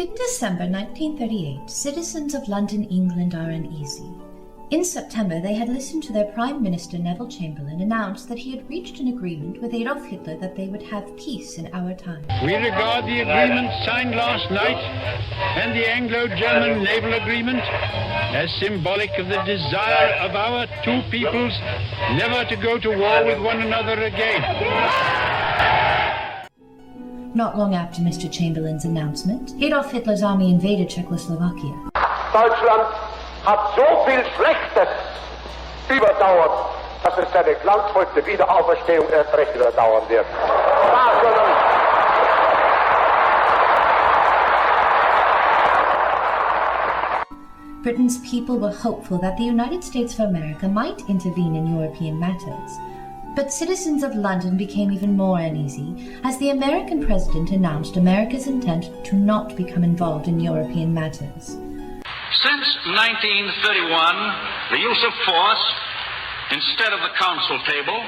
In December 1938, citizens of London, England are uneasy. In September, they had listened to their Prime Minister Neville Chamberlain announce that he had reached an agreement with Adolf Hitler that they would have peace in our time. We regard the agreement signed last night and the Anglo-German naval agreement as symbolic of the desire of our two peoples never to go to war with one another again. Not long after Mr. Chamberlain's announcement, Adolf Hitler's army invaded Czechoslovakia. Deutschland hat so viel Schlechtes überdauert, dass es seine glanzvollste Wiederauferstehung erst recht überdauern wird. Britain's people were hopeful that the United States of America might intervene in European matters. But citizens of London became even more uneasy as the American president announced America's intent to not become involved in European matters. Since 1931, the use of force instead of the council table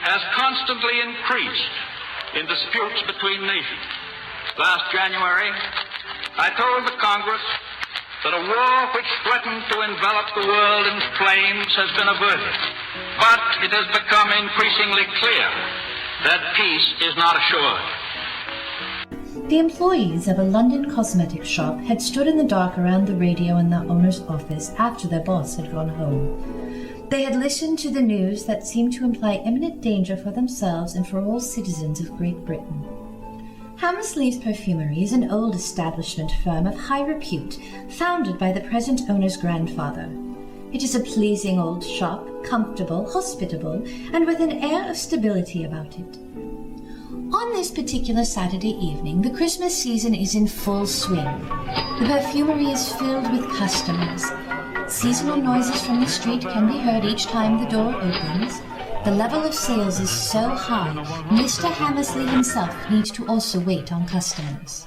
has constantly increased in disputes between nations. Last January, I told the Congress that a war which threatened to envelop the world in flames has been averted. But it has become increasingly clear that peace is not assured. The employees of a London cosmetic shop had stood in the dark around the radio in the owner's office after their boss had gone home. They had listened to the news that seemed to imply imminent danger for themselves and for all citizens of Great Britain. Hammersley's Perfumery is an old establishment firm of high repute, founded by the present owner's grandfather. It is a pleasing old shop, comfortable, hospitable, and with an air of stability about it. On this particular Saturday evening, the Christmas season is in full swing. The perfumery is filled with customers. Seasonal noises from the street can be heard each time the door opens. The level of sales is so high, Mr. Hammersley himself needs to also wait on customers.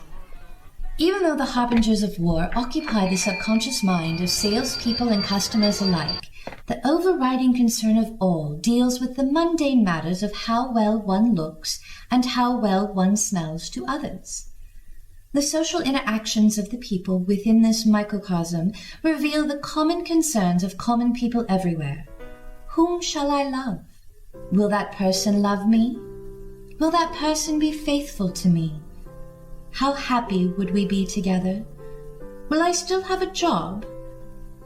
Even though the harbingers of war occupy the subconscious mind of salespeople and customers alike, the overriding concern of all deals with the mundane matters of how well one looks and how well one smells to others. The social interactions of the people within this microcosm reveal the common concerns of common people everywhere. Whom shall I love? Will that person love me? Will that person be faithful to me? How happy would we be together? Will I still have a job?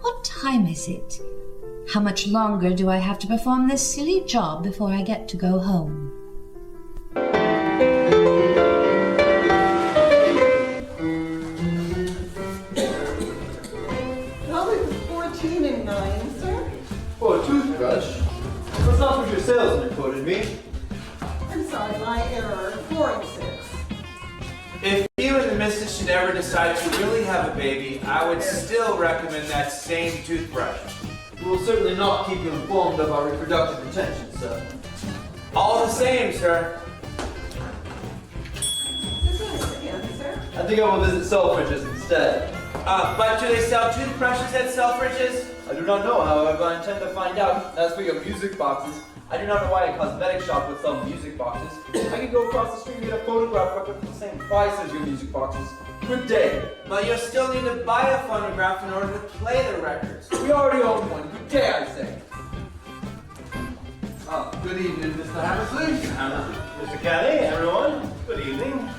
What time is it? How much longer do I have to perform this silly job before I get to go home? Probably 14 and 9, sir. Oh, a toothbrush? That's not what your salesman quoted me. I'm sorry, my error. 4 and 6. If you and the missus should ever decide to really have a baby, I would still recommend that same toothbrush. We will certainly not keep you informed of our reproductive intentions, sir. All the same, sir. Is this again, sir? I think I will visit Selfridges instead. But do they sell toothbrushes at Selfridges? I do not know, however, I intend to find out. As for your music boxes, I do not know why a cosmetic shop would sell music boxes. I could go across the street and get a photograph record for the same price as your music boxes. Good day. But you'll still need to buy a phonograph in order to play the records. We already own one. Good day, I say. Good evening, Mr. Hammersley. Mr. Kelly, everyone. Good evening.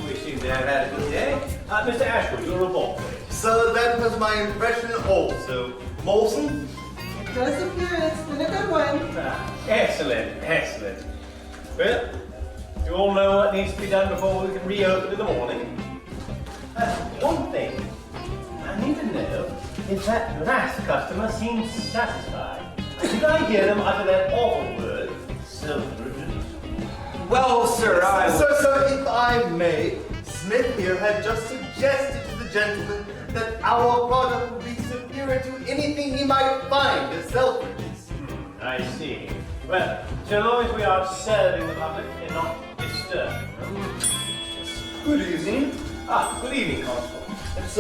We seem to have had a good day. Mr. Ashwood, your report, please. Sir, that was my impression also. Molson? It does appear it's been a good one. Excellent, excellent. Well, you all know what needs to be done before we can reopen in the morning. One thing I need to know if that last customer seems satisfied. Did I hear them utter that awful word, Selfridges? Well, sir, Sir, if I may, Smith here had just suggested to the gentleman that our product would be superior to anything he might find at Selfridges. I see. Well, so long as we are serving the public and not disturbing them. Good evening. Good evening, Constable. It's,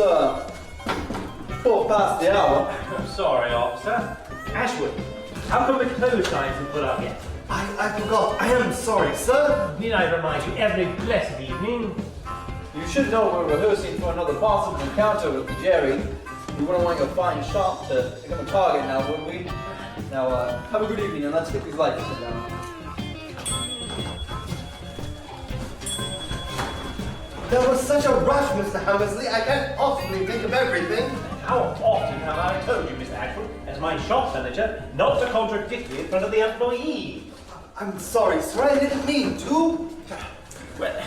4 past the hour. I'm sorry, officer. Ashwood, how come the close signs been put up yet? I forgot. I am sorry, sir. Need I remind you every blessed evening? You should know we're rehearsing for another possible encounter with Jerry. We wouldn't want your fine shop to become a target now, would we? Now, have a good evening, and let's get these lights set down. There was such a rush, Mr. Hammersley, I can't possibly think of everything. How often have I told you, Mr. Ashwood, as my shop manager, not to contradict me in front of the employee? I'm sorry, sir, I didn't mean to. Well,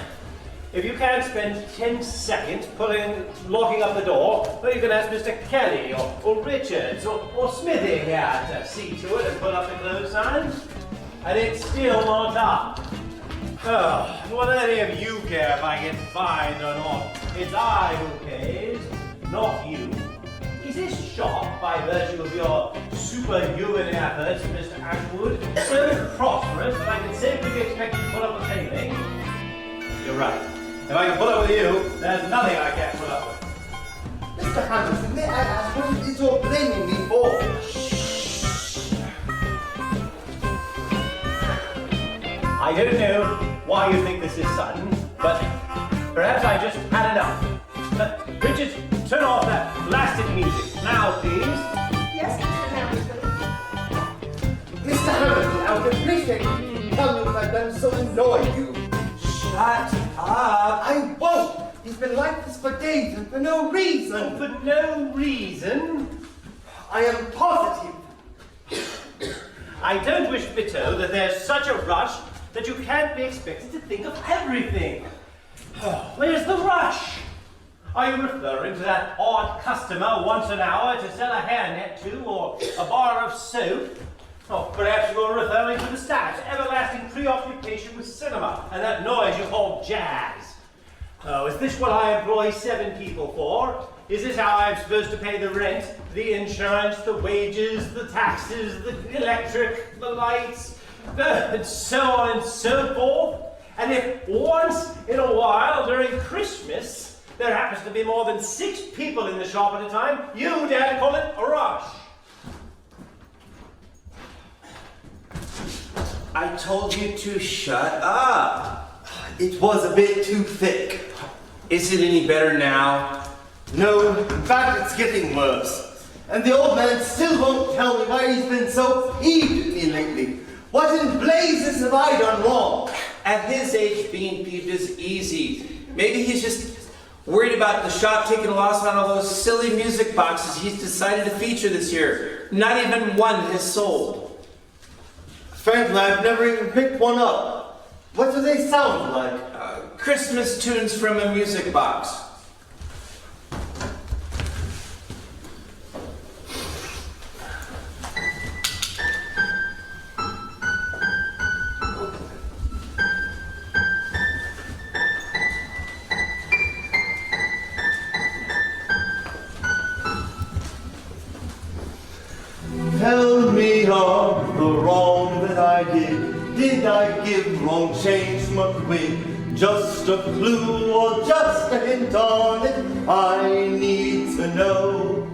if you can't spend 10 seconds locking up the door, well, you can ask Mr. Kelly or Richards or Smithy here to see to it and put up the close signs. And it's still not up. Oh, what do any of you care if I get fined or not? It's I who pays, not you. Is this shop, by virtue of your superhuman efforts, Mr. Ashwood, so prosperous that I can safely be expected to put up with anything? You're right. If I can put up with you, there's nothing I can't put up with. Mr. Hammersley, may I ask what it is you're blaming me for? I don't know why you think this is sudden, but perhaps I just had enough. Richard, turn off that blasted music. Now, please. Yes, Mr. Hammersley. Mr. Hammersley, I would appreciate you tell me what I've done so annoy you. Shut up. I won't. He's been like this for days and for no reason. For no reason? I am positive. I don't wish to be told that there's such a rush that you can't be expected to think of everything. Where's the rush? Are you referring to that odd customer once an hour to sell a hairnet to, or a bar of soap? Or perhaps you're referring to the staff's everlasting preoccupation with cinema and that noise you call jazz. Oh, is this what I employ 7 people for? Is this how I'm supposed to pay the rent, the insurance, the wages, the taxes, the electric, the lights, and so on and so forth? And if once in a while during Christmas there happens to be more than 6 people in the shop at a time, you dare to call it a rush? I told you to shut up. It was a bit too thick. Is it any better now? No, in fact, it's getting worse. And the old man still won't tell me why he's been so peeved at me lately. What in blazes have I done wrong? At his age, being peeved is easy. Maybe he's just worried about the shop taking a loss on all those silly music boxes he's decided to feature this year. Not even one has sold. Frankly, I've never even picked one up. What do they sound like? Christmas tunes from a music box. Tell me of the wrong that I did. Did I give wrong change McQueen? Just a clue or just a hint on it? I need to know.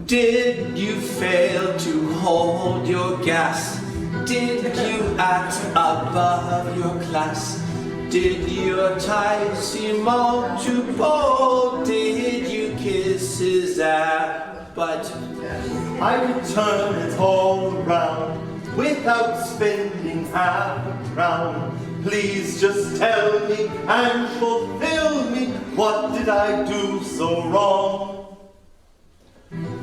Did you fail to hold your gas? Did you act above your class? Did your tie seem all too bold? Did you kiss his ass? But I would turn it all around without spending half a crown. Please just tell me and fulfill me. What did I do so wrong?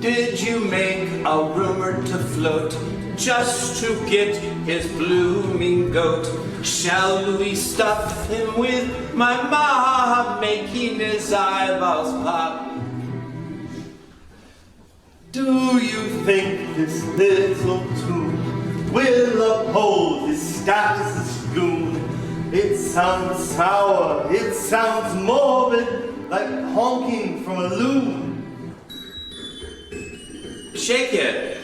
did you make a rumor to float just to get his blooming goat? Shall we stuff him with my mob, making his eyeballs pop? Do you think this little tune will uphold his status as goon? It sounds sour, it sounds morbid, like honking from a loon. Shake it.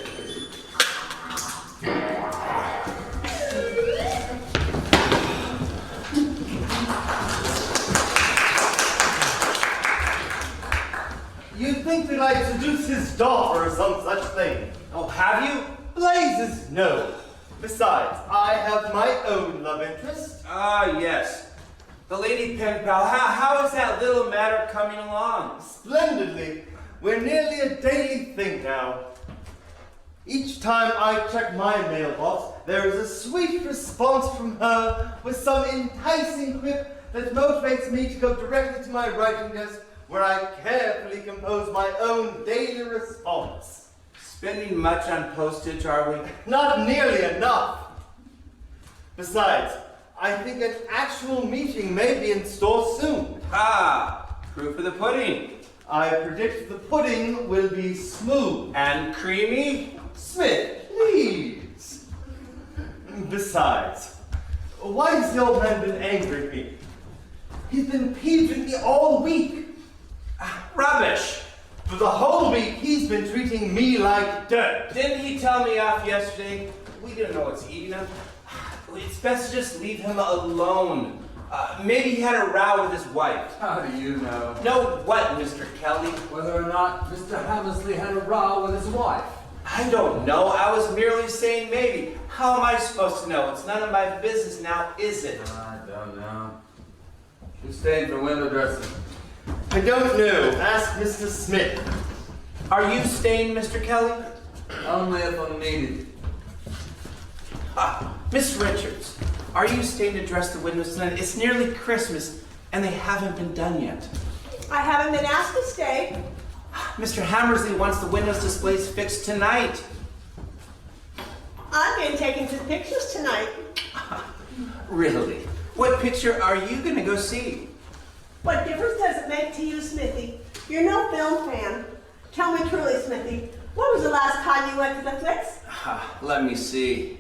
You'd think that I'd seduce his daughter or some such thing. Oh, have you? Blazes, no. Besides, I have my own love interest. Ah, yes. The Lady Penpal, how is that little matter coming along? Splendidly. We're nearly a daily thing now. Each time I check my mailbox, there is a sweet response from her with some enticing quip that motivates me to go directly to my writing desk, where I carefully compose my own daily response. Spending much on postage, are we? Not nearly enough. Besides, I think an actual meeting may be in store soon. Ah, proof of the pudding. I predict the pudding will be smooth. And creamy? Smith, please. Besides, why has the old man been angry at me? He's been peeved with me all week. Rubbish. For the whole week, he's been treating me like dirt. Didn't he tell me off yesterday? We didn't know what's eating him. It's best to just leave him alone. Maybe he had a row with his wife. How do you know? Know what, Mr. Kelly? Whether or not Mr. Hammersley had a row with his wife. I don't know. I was merely saying maybe. How am I supposed to know? It's none of my business now, is it? I don't know. Who's staying for window dressing? I don't know. Ask Mr. Smith. Are you staying, Mr. Kelly? Only if I'm needed. Miss Richards, are you staying to dress the windows tonight? It's nearly Christmas, and they haven't been done yet. I haven't been asked to stay. Mr. Hammersley wants the windows displays fixed tonight. I'm getting taken to the pictures tonight. Really? What picture are you going to go see? What difference does it make to you, Smithy? You're no film fan. Tell me truly, Smithy, when was the last time you went to the flicks? Let me see.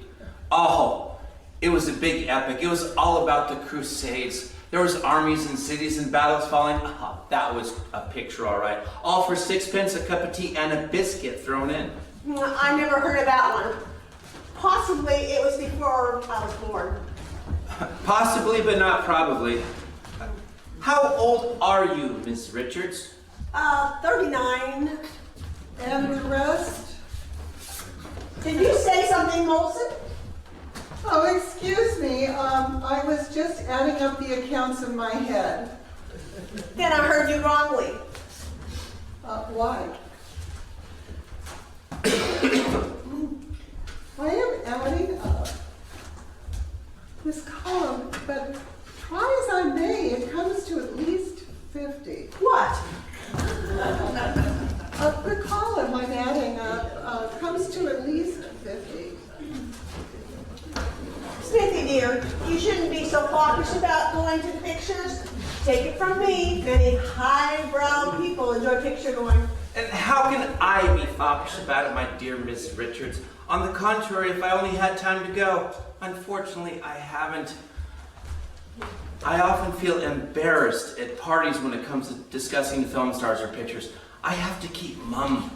Oh, it was a big epic. It was all about the Crusades. There was armies and cities and battles falling. That was a picture, all right. All for 6 pence, a cup of tea, and a biscuit thrown in. I never heard of that one. Possibly it was before I was born. Possibly, but not probably. How old are you, Miss Richards? 39. And the rest? Did you say something, Molson? Oh, excuse me. I was just adding up the accounts in my head. Then I heard you wrongly. Why? I am adding up this column, but try as I may, it comes to at least 50. What? The column I'm adding up comes to at least 50. Smithy, dear, you shouldn't be so hawkish about going to the pictures. Take it from me, many highbrow people enjoy picture going. And how can I be foppish about it, my dear Miss Richards? On the contrary, if I only had time to go. Unfortunately, I haven't. I often feel embarrassed at parties when it comes to discussing film stars or pictures. I have to keep mum.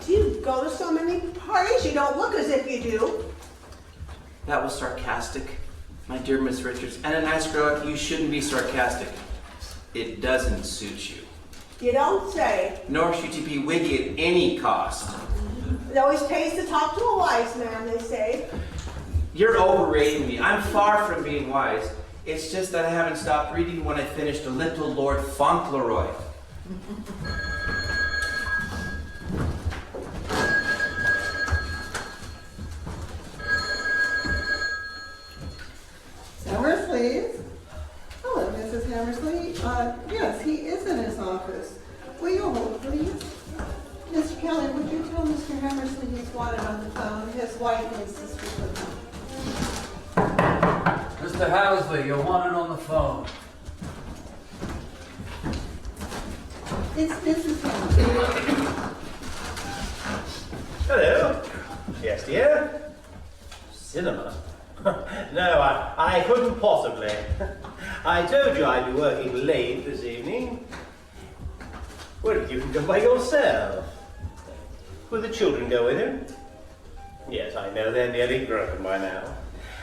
Do you go to so many parties? You don't look as if you do. That was sarcastic, my dear Miss Richards. And a nice girl, you shouldn't be sarcastic. It doesn't suit you. You don't say. Nor should you be witty at any cost. It always pays to talk to a wise man, they say. You're overrating me. I'm far from being wise. It's just that I haven't stopped reading when I finished A Little Lord Fauntleroy. Hammersley? Hello, Mrs. Hammersley. Yes, he is in his office. Will you hold, please? Mr. Kelly, would you tell Mr. Hammersley he's wanted on the phone? His wife needs to speak with him. Mr. Hammersley, you're wanted on the phone. It's Mrs. Hammersley. Hello. Yes, dear. Cinema? No, I couldn't possibly. I told you I'd be working late this evening. Well, you can go by yourself. Will the children go with you? Yes, I know they're nearly grown by now.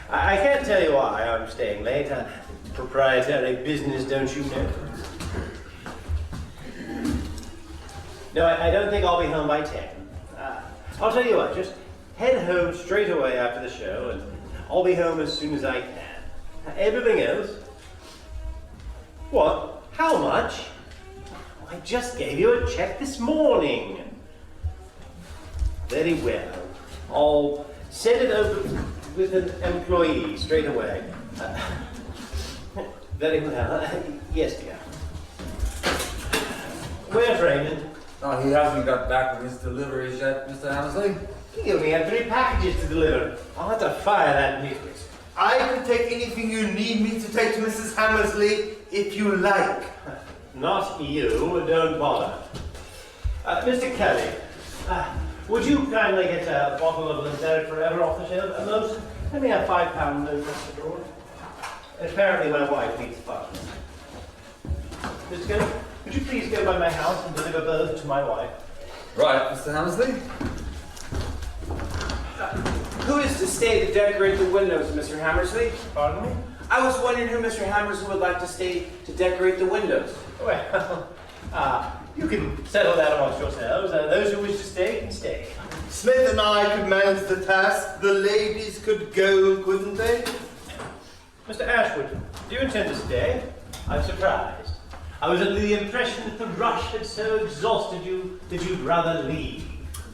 I can't tell you why I'm staying late. Proprietary business, don't you know? No, I don't think I'll be home by 10. I'll tell you what, just head home straight away after the show, and I'll be home as soon as I can. Everything else, What? How much? I just gave you a check this morning. Very well. I'll send it over with an employee straight away. Very well. Yes, dear. Where's Raymond? Oh, he hasn't got back with his deliveries yet, Mr. Hammersley. He only had 3 packages to deliver. I'll have to fire that Miklos. I can take anything you need me to take to Mrs. Hammersley if you like. Not you. Don't bother. Mr. Kelly, would you kindly get a bottle of Lindt Forever off the shelf? And those, let me have £5 notes, Mr. George. Apparently my wife needs funds. Mr. Kelly, would you please go by my house and deliver both to my wife? Right, Mr. Hammersley. Who is to stay to decorate the windows, Mr. Hammersley? Pardon me? I was wondering who Mr. Hammersley would like to stay to decorate the windows. Well, you can settle that amongst yourselves. Those who wish to stay can stay. Smith and I could manage the task. The ladies could go, couldn't they? Mr. Ashwood, do you intend to stay? I'm surprised. I was under the impression that the rush had so exhausted you that you'd rather leave.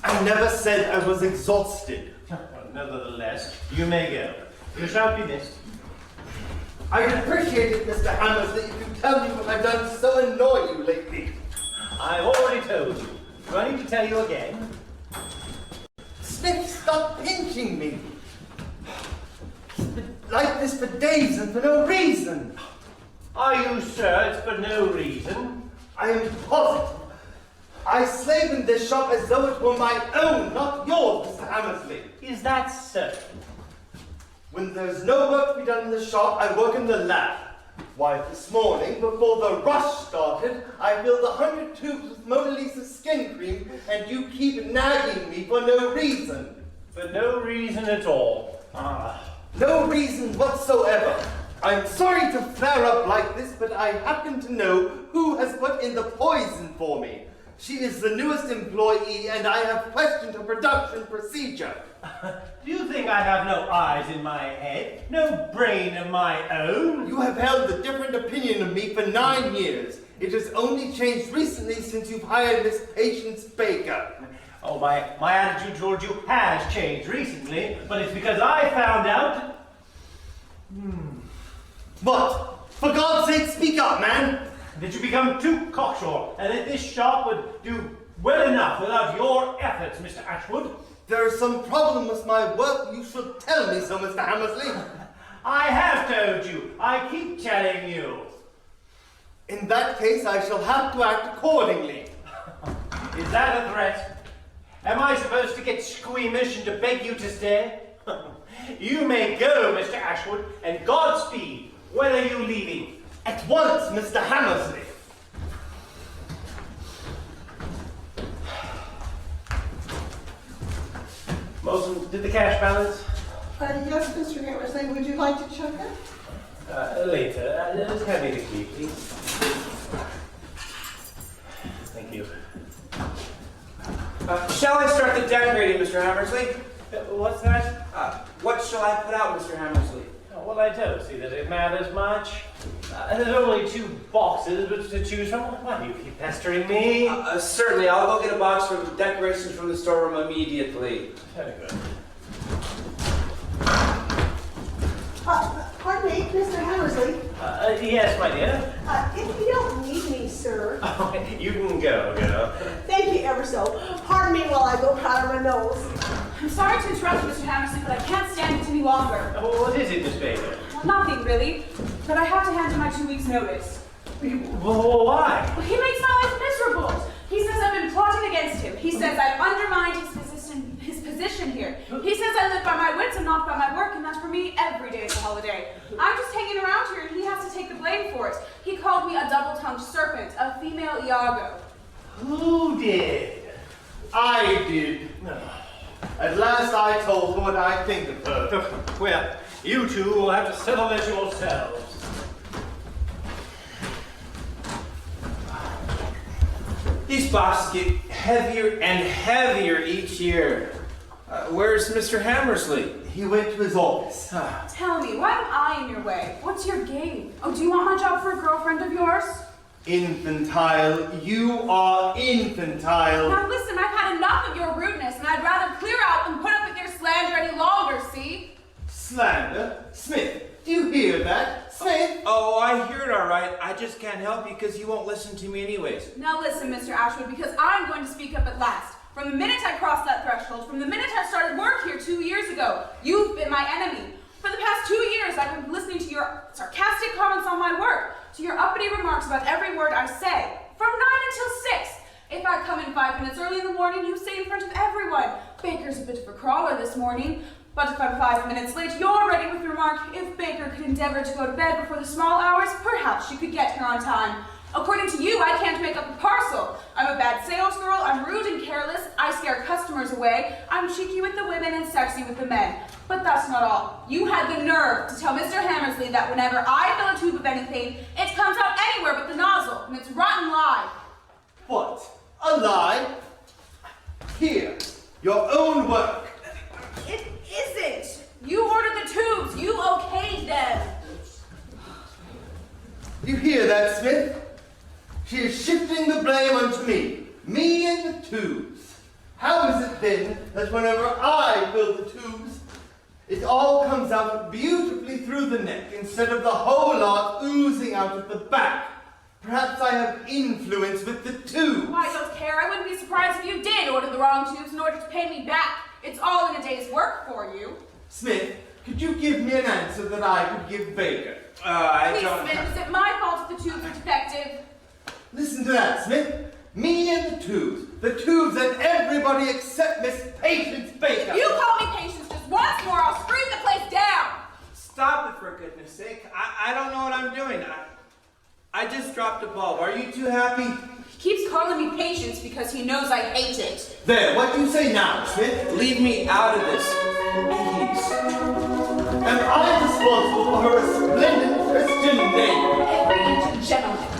I never said I was exhausted. Nevertheless, you may go. You shan't be missed. I'd appreciate it, Mr. Hammersley, if you tell me what I've done to so annoy you lately. I've already told you. Do I need to tell you again? Smith, stop pinching me. It's been like this for days and for no reason. Are you sure it's for no reason? I am positive. I slave in this shop as though it were my own, not yours, Mr. Hammersley. Is that so? When there's no work to be done in the shop, I work in the lab. Why, this morning, before the rush started, I filled 100 tubes with Mona Lisa skin cream, and you keep nagging me for no reason. For no reason at all. No reason whatsoever. I'm sorry to flare up like this, but I happen to know who has put in the poison for me. She is the newest employee, and I have questioned her production procedure. Do you think I have no eyes in my head? No brain of my own? You have held a different opinion of me for 9 years. It has only changed recently since you've hired Miss Patience Baker. Oh, my attitude towards you has changed recently, but it's because I found out... What? For God's sake, speak up, man! That you become too cocksure, and that this shop would do well enough without your efforts, Mr. Ashwood. There is some problem with my work. You should tell me so, Mr. Hammersley. I have told you. I keep telling you. In that case, I shall have to act accordingly. Is that a threat? Am I supposed to get squeamish and to beg you to stay? You may go, Mr. Ashwood, and Godspeed. When are you leaving? At once, Mr. Hammersley. Molson, did the cash balance? Yes, Mr. Hammersley, would you like to check it? Later. Just hand me the key, please. Thank you. Shall I start the decorating, Mr. Hammersley? What's that? What shall I put out, Mr. Hammersley? Well, I don't see that it matters much. There's only 2 boxes to choose from. Why do you keep pestering me? Certainly, I'll go get a box for decorations from the storeroom immediately. Very good. Pardon me, Mr. Hammersley. Yes, my dear. If you don't need me, sir. You can go, girl. Thank you ever so. Pardon me while I go powder my nose. I'm sorry to interrupt you, Mr. Hammersley, but I can't stand it any longer. What is it, Miss Baker? Well, nothing really, but I have to hand in my 2 weeks' notice. Why? Well, he makes my life miserable. He says I've been plotting against him. He says I've undermined his position here. He says I live by my wits and not by my work, and that for me every day is a holiday. I'm just hanging around here, and he has to take the blame for it. He called me a double-tongued serpent, a female Iago. Who did? I did. At last I told her what I think of her. Well, you 2 will have to settle this yourselves. These boxes get heavier and heavier each year. Where's Mr. Hammersley? He went to his office. Tell me, why am I in your way? What's your game? Oh, do you want my job for a girlfriend of yours? Infantile. You are infantile. Now listen, I've had enough of your rudeness, and I'd rather clear out than put up with your slander any longer, see? Slander? Smith, do you hear that? Smith? Oh, I hear it all right. I just can't help you because you won't listen to me anyways. Now listen, Mr. Ashwood, because I'm going to speak up at last. From the minute I crossed that threshold, from the minute I started work here 2 years ago, you've been my enemy. For the past 2 years, I've been listening to your sarcastic comments on my work, to your uppity remarks about every word I say. From 9 until 6. If I come in 5 minutes early in the morning, you say in front of everyone, Baker's a bit of a crawler this morning. But if I'm 5 minutes late, you're ready with the remark, if Baker could endeavor to go to bed before the small hours, perhaps she could get here on time. According to you, I can't make up a parcel. I'm a bad sales girl, I'm rude and careless, I scare customers away, I'm cheeky with the women and sexy with the men. But that's not all. You had the nerve to tell Mr. Hammersley that whenever I fill a tube of anything, it comes out anywhere but the nozzle, and it's a rotten lie. What? A lie? Here, your own work. It isn't. You ordered the tubes, you okayed them. You hear that, Smith? She is shifting the blame onto me. Me and the tubes. How is it then that whenever I fill the tubes, it all comes out beautifully through the neck instead of the whole lot oozing out at the back? Perhaps I have influence with the tubes. Oh, I don't care. I wouldn't be surprised if you did order the wrong tubes in order to pay me back. It's all in a day's work for you. Smith, could you give me an answer that I could give Baker? Please, Smith, is it my fault if the tubes are defective? Listen to that, Smith. Me and the tubes. The tubes and everybody except Miss Patience Baker. You call me Patience just once more, I'll scream the place down. Stop it, for goodness sake. I don't know what I'm doing. I just dropped a bulb. Are you too happy? He keeps calling me Patience because he knows I hate it. There, what do you say now, Smith? Leave me out of this, please. Am I responsible for her resplendent Christian name? Every inch a gentleman.